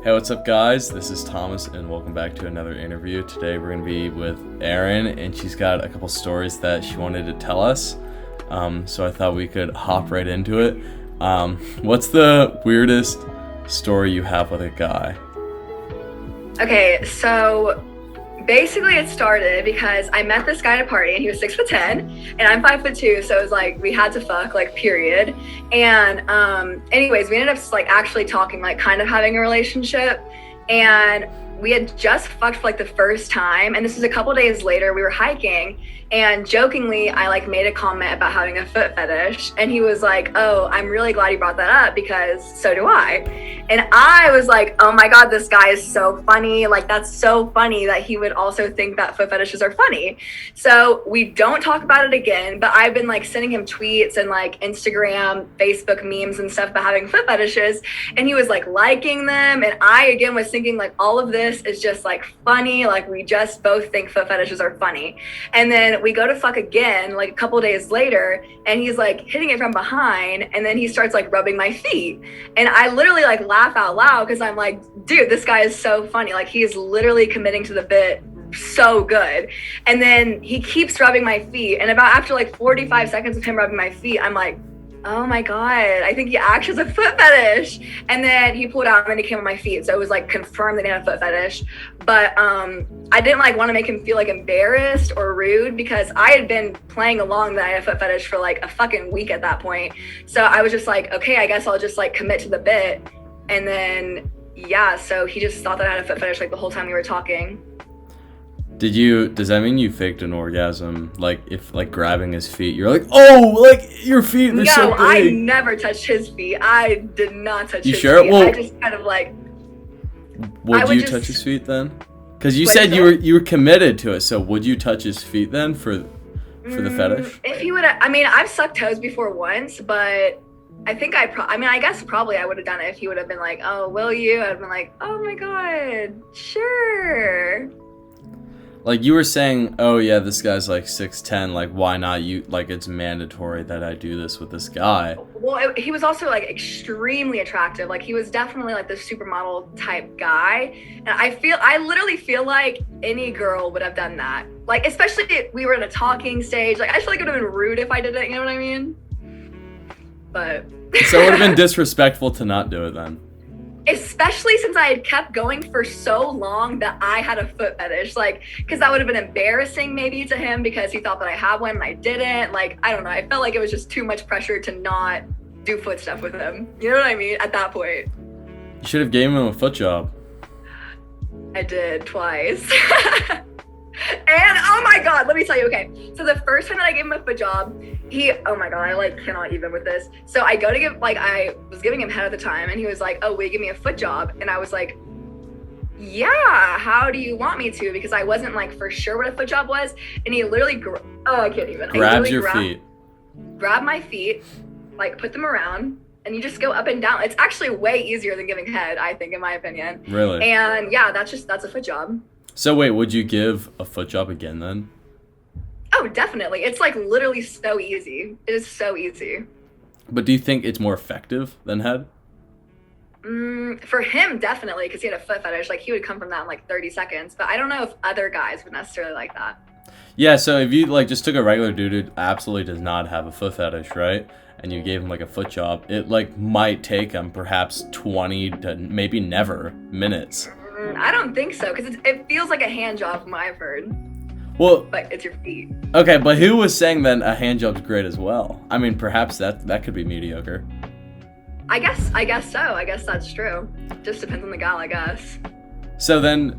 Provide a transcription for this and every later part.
Hey, what's up, guys? This is Thomas, and welcome back to another interview. Today we're going to be with Erin, and she's got a couple stories that she wanted to tell us. So I thought we could hop right into it. What's the weirdest story you have with a guy? Okay, so basically it started because I met this guy at a party and he was 6'10" and I'm 5'2", so it was like we had to fuck, like, period. And anyways, we ended up like actually talking, like kind of having a relationship, and we had just fucked for like the first time, and this was a couple days later. We were hiking, and jokingly I like made a comment about having a foot fetish, and he was like, "Oh, I'm really glad you brought that up because so do I." And I was like, "Oh my god, this guy is so funny. Like, that's so funny that he would also think that foot fetishes are funny." So we don't talk about it again, but I've been like sending him tweets and like Instagram, Facebook memes and stuff about having foot fetishes, and he was like liking them, and I again was thinking like all of this is just like funny, like we just both think foot fetishes are funny. And then we go to fuck again like a couple days later, and he's like hitting it from behind, and then he starts like rubbing my feet, and I literally like laugh out loud because I'm like, dude, this guy is so funny. Like, he is literally committing to the bit so good. And then he keeps rubbing my feet, and about after like 45 seconds of him rubbing my feet, I'm like, oh my god, I think he actually has a foot fetish. And then he pulled out and then he came on my feet, so it was like confirmed that he had a foot fetish. But I didn't like want to make him feel like embarrassed or rude because I had been playing along that I had a foot fetish for like a fucking week at that point. So I was just like, okay, I guess I'll just like commit to the bit. And then yeah, so he just thought that I had a foot fetish like the whole time we were talking. Does that mean you faked an orgasm? Like, if like grabbing his feet, you're like, oh, like your feet, they're so big. No, I never touched his feet. I did not touch his sure? feet. Well, I just kind of like, would you touch his feet then? Because you said you were committed to it, so would you touch his feet then for the fetish? If he would, I mean, I've sucked toes before once, but I think I guess probably I would have done it if he would have been like, oh, will you? I'd have been like, oh my god, sure. Like, you were saying, oh yeah, this guy's like 6'10", like why not you, like it's mandatory that I do this with this guy. Well, he was also like extremely attractive. Like, he was definitely like the supermodel type guy. And I literally feel like any girl would have done that. Like, especially if we were in a talking stage. Like, I feel like it would have been rude if I did it, you know what I mean? But so it would have been disrespectful to not do it then. Especially since I had kept going for so long that I had a foot fetish, like, because that would have been embarrassing maybe to him because he thought that I had one and I didn't. Like, I don't know. I felt like it was just too much pressure to not do foot stuff with him. You know what I mean? At that point. You should have gave him a foot job. I did twice. And oh my god, let me tell you, okay. So the first time that I gave him a foot job, oh my god, I like cannot even with this. So I go to give, like, I was giving him head at the time, and he was like, oh, will you give me a foot job? And I was like, yeah, how do you want me to? Because I wasn't like for sure what a foot job was. And he literally, I can't even. Grabs your feet. Grab my feet, like put them around, and you just go up and down. It's actually way easier than giving head, I think, in my opinion. Really? And yeah, that's a foot job. So wait, would you give a foot job again then? Oh, definitely. It's like literally so easy. It is so easy. But do you think it's more effective than head? For him, definitely, because he had a foot fetish. Like, he would come from that in like 30 seconds. But I don't know if other guys would necessarily like that. Yeah, so if you like just took a regular dude who absolutely does not have a foot fetish, right? And you gave him like a foot job, it like might take him perhaps 20 to maybe never minutes. I don't think so, because it feels like a hand job from what I've heard. Well, but it's your feet. Okay, but who was saying that a hand job's great as well? I mean, perhaps that could be mediocre. I guess so. I guess that's true. Just depends on the gal, I guess. So then,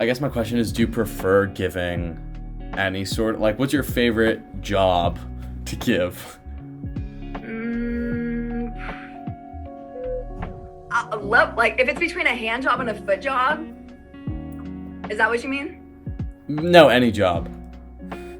I guess my question is, do you prefer giving any sort of, like, what's your favorite job to give? Like, if it's between a hand job and a foot job, is that what you mean? No, any job.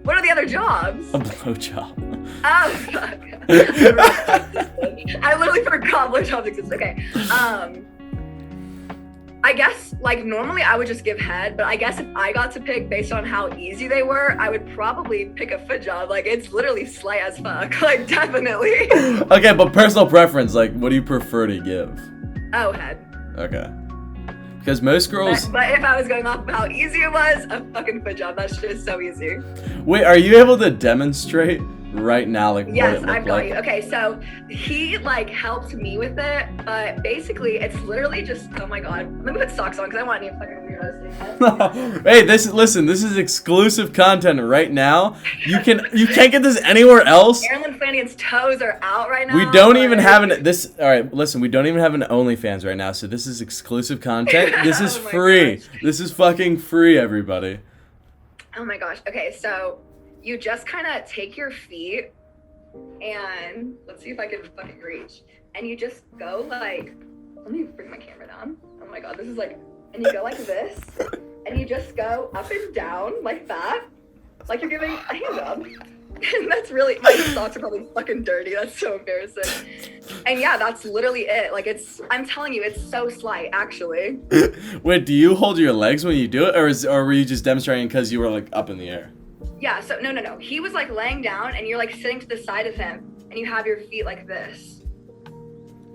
What are the other jobs? A blowjob. Oh, fuck. I literally forgot blowjobs exist. Okay. I guess, like, normally I would just give head, but I guess if I got to pick based on how easy they were, I would probably pick a foot job. Like, it's literally slay as fuck. Like, definitely. Okay, but personal preference, like, what do you prefer to give? Oh, head. Okay. Because most girls. But if I was going off of how easy it was, a fucking foot job. That shit is so easy. Wait, are you able to demonstrate right now, like yes, what it I've looked got like? you. Okay, so he like helped me with it, but basically it's literally just, oh my god. Let me put socks on because I want to fucking weirdos. Hey, this is exclusive content right now. You can't get this anywhere else. ErinLynn Flanagan's toes are out right now. We don't even have all right, listen, we don't even have an OnlyFans right now, so this is exclusive content. This is Oh my free. gosh. This is fucking free, everybody. Oh my gosh. Okay, so you just kind of take your feet and let's see if I can fucking reach. And you just go like, let me bring my camera down. Oh my god, this is like, and you go like this, and you just go up and down like that, like you're giving a hand job. And that's really, my socks are probably fucking dirty. That's so embarrassing. And yeah, that's literally it. Like I'm telling you, it's so slight actually. Wait, do you hold your legs when you do it, or were you just demonstrating because you were like up in the air? Yeah, so no. He was like laying down and you're like sitting to the side of him and you have your feet like this.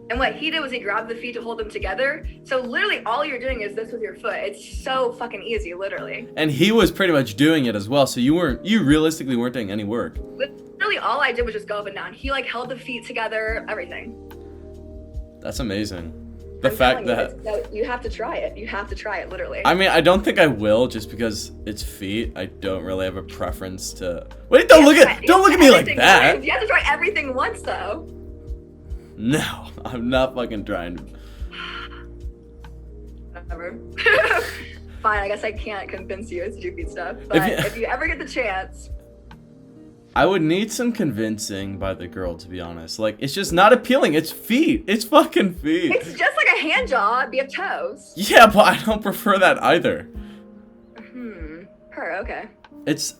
And what he did was he grabbed the feet to hold them together. So literally all you're doing is this with your foot. It's so fucking easy, literally. And he was pretty much doing it as well, so you realistically weren't doing any work. Literally all I did was just go up and down. He like held the feet together, everything. That's amazing. You have to try it. You have to try it, literally. I mean, I don't think I will, just because it's feet. I don't really have a preference to. Wait! Don't look at me like that. You have to try everything once, though. No, I'm not fucking trying. Whatever. Fine, I guess I can't convince you to do feet stuff. But if you ever get the chance. I would need some convincing by the girl, to be honest. Like, it's just not appealing. It's feet. It's fucking feet. It's just like a hand job. You have toes. Yeah, but I don't prefer that either. Okay.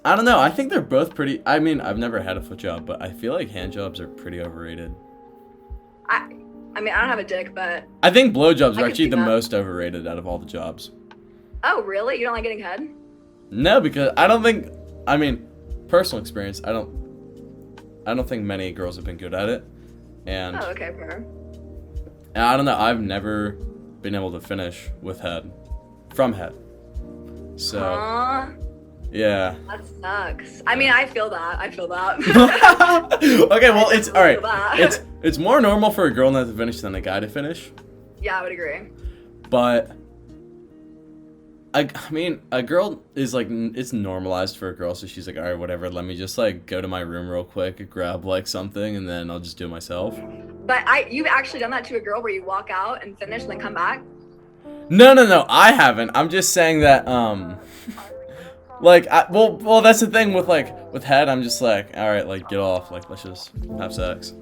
I don't know. I think they're both pretty. I mean, I've never had a foot job, but I feel like hand jobs are pretty overrated. I mean, I don't have a dick, but. I think blowjobs are actually see the that. most overrated out of all the jobs. Oh, really? You don't like getting head? No, because I don't think. I mean, personal experience. I don't think many girls have been good at it, and. Oh, okay, fair. And I don't know. I've never been able to finish with head, from head. So. Yeah. That sucks. I mean, I feel that. Okay, well, it's all right. That. It's more normal for a girl not to finish than a guy to finish. Yeah, I would agree. But I mean, a girl is like, it's normalized for a girl, so she's like, all right, whatever. Let me just like go to my room real quick, grab like something, and then I'll just do it myself. But you've actually done that to a girl where you walk out and finish and then come back? No, I haven't. I'm just saying that like well that's the thing with head. I'm just like, all right, like get off, like let's just have sex.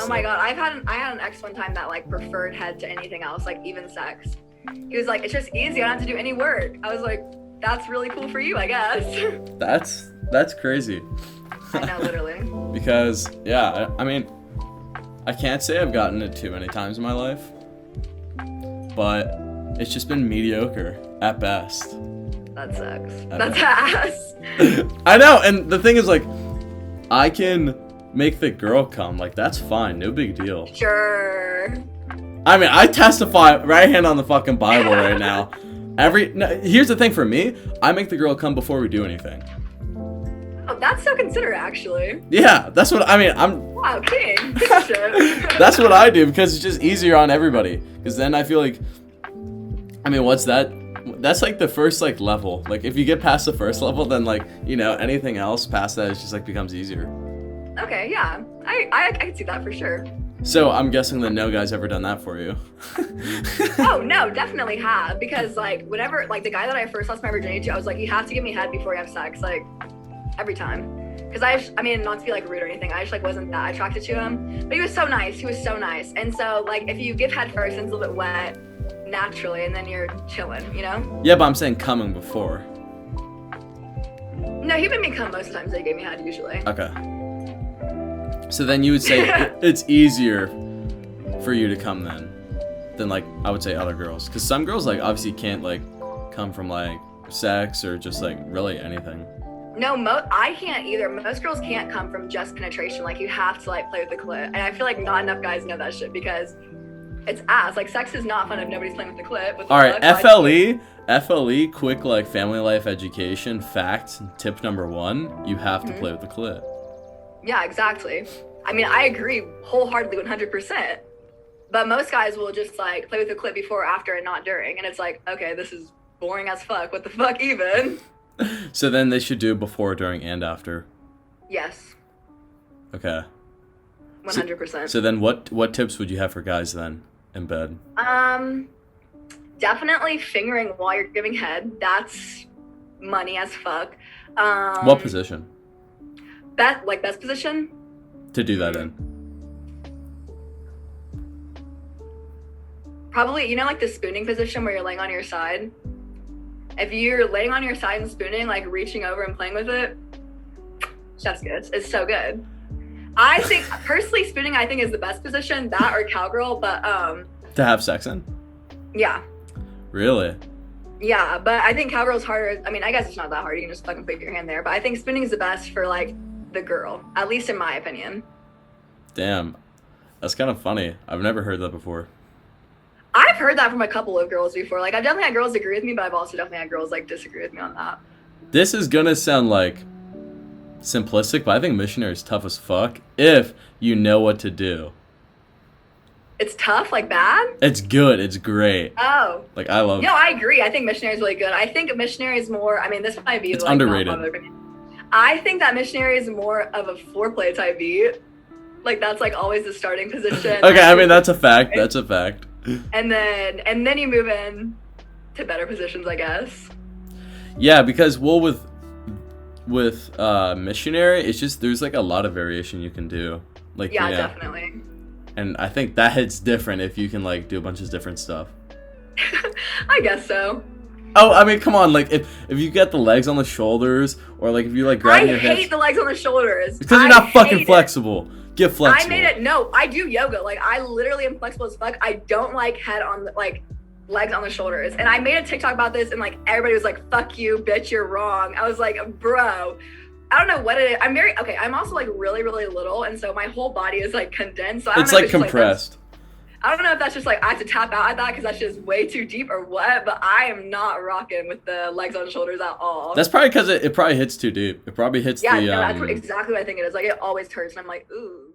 Oh my god, I had an ex one time that like preferred head to anything else, like even sex. He was like, it's just easy, I don't have to do any work. I was like, that's really cool for you, I guess. That's crazy. I know, literally. Because yeah, I mean, I can't say I've gotten it too many times in my life, but it's just been mediocre at best. That sucks. That's ass. I know, and the thing is, like, I can make the girl come. Like, that's fine. No big deal. Sure. I mean, I testify right hand on the fucking Bible right now. Here's the thing for me. I make the girl come before we do anything. Oh, that's so considerate, actually. Yeah, that's what I mean. Wow, king. Good shit. That's what I do because it's just easier on everybody. Because then I feel like, I mean, what's that? That's like the first like level. Like if you get past the first level, then like, you know, anything else past that is just like becomes easier. Okay, yeah. I can see that for sure. So I'm guessing that no guy's ever done that for you. Oh no, definitely have. Because like whenever like the guy that I first lost my virginity to, I was like, you have to give me head before you have sex, like every time. Because I mean, not to be like rude or anything, I just like wasn't that attracted to him. But he was so nice. And so like if you give head first and it's a little bit wet, naturally, and then you're chilling, you know? Yeah, but I'm saying coming before. No, he made me come most of the times that he gave me head usually. Okay. So then you would say it's easier for you to come than like I would say other girls, because some girls like obviously can't like come from like sex or just like really anything. No, I can't either. Most girls can't come from just penetration. Like you have to like play with the clit, and I feel like not enough guys know that shit because It's ass. Like, sex is not fun if nobody's playing with the clip. All right, FLE, quick like family life education fact. Tip number 1: you have to play with the clip. Yeah, exactly. I mean, I agree wholeheartedly, 100%. But most guys will just like play with the clip before, after, and not during. And it's like, okay, this is boring as fuck. What the fuck, even? So then they should do before, during, and after. Yes. Okay. 100%. So then, what tips would you have for guys then in bed? Definitely fingering while you're giving head. That's money as fuck. What position? Best position? To do that in? Probably, like the spooning position where you're laying on your side. If you're laying on your side and spooning, like reaching over and playing with it, chef's kiss. It's so good. I think, personally, spooning, I think, is the best position. That or cowgirl, but, To have sex in? Yeah. Really? Yeah, but I think cowgirl's harder. I mean, I guess it's not that hard. You can just fucking put your hand there. But I think spooning is the best for, like, the girl. At least in my opinion. Damn. That's kind of funny. I've never heard that before. I've heard that from a couple of girls before. Like, I've definitely had girls agree with me, but I've also definitely had girls, like, disagree with me on that. This is gonna sound, like, simplistic, but I think missionary is tough as fuck if you know what to do. It's tough, like bad? It's good. It's great. Oh. Like, I love... No, I agree. I think missionary is really good. I think missionary is more... I mean, this might be... It's like, underrated. I think that missionary is more of a foreplay type beat. Like, that's, like, always the starting position. Okay, I mean, that's a fact. That's a fact. And then you move in to better positions, I guess. Yeah, because, well, with missionary, it's just, there's, like, a lot of variation you can do. Like, yeah, definitely. And I think that hits different if you can, like, do a bunch of different stuff. I guess so. Oh, I mean, come on, like, if you get the legs on the shoulders, or, like, if you, like, grab your hands... I hate the legs on the shoulders. Because you're not fucking flexible. Get flexible. No, I do yoga. Like, I literally am flexible as fuck. I don't like head on, like, legs on the shoulders. And I made a TikTok about this, and, like, everybody was like, fuck you, bitch, you're wrong. I was like, bro... I don't know what it is. I'm also, like, really, really little, and so my whole body is, like, condensed. So it's, like, compressed. I don't know if that's just, like, I have to tap out at that because that's just way too deep or what, but I am not rocking with the legs on shoulders at all. That's probably because it probably hits too deep. It probably hits that's exactly what I think it is. Like, it always hurts, and I'm like, ooh.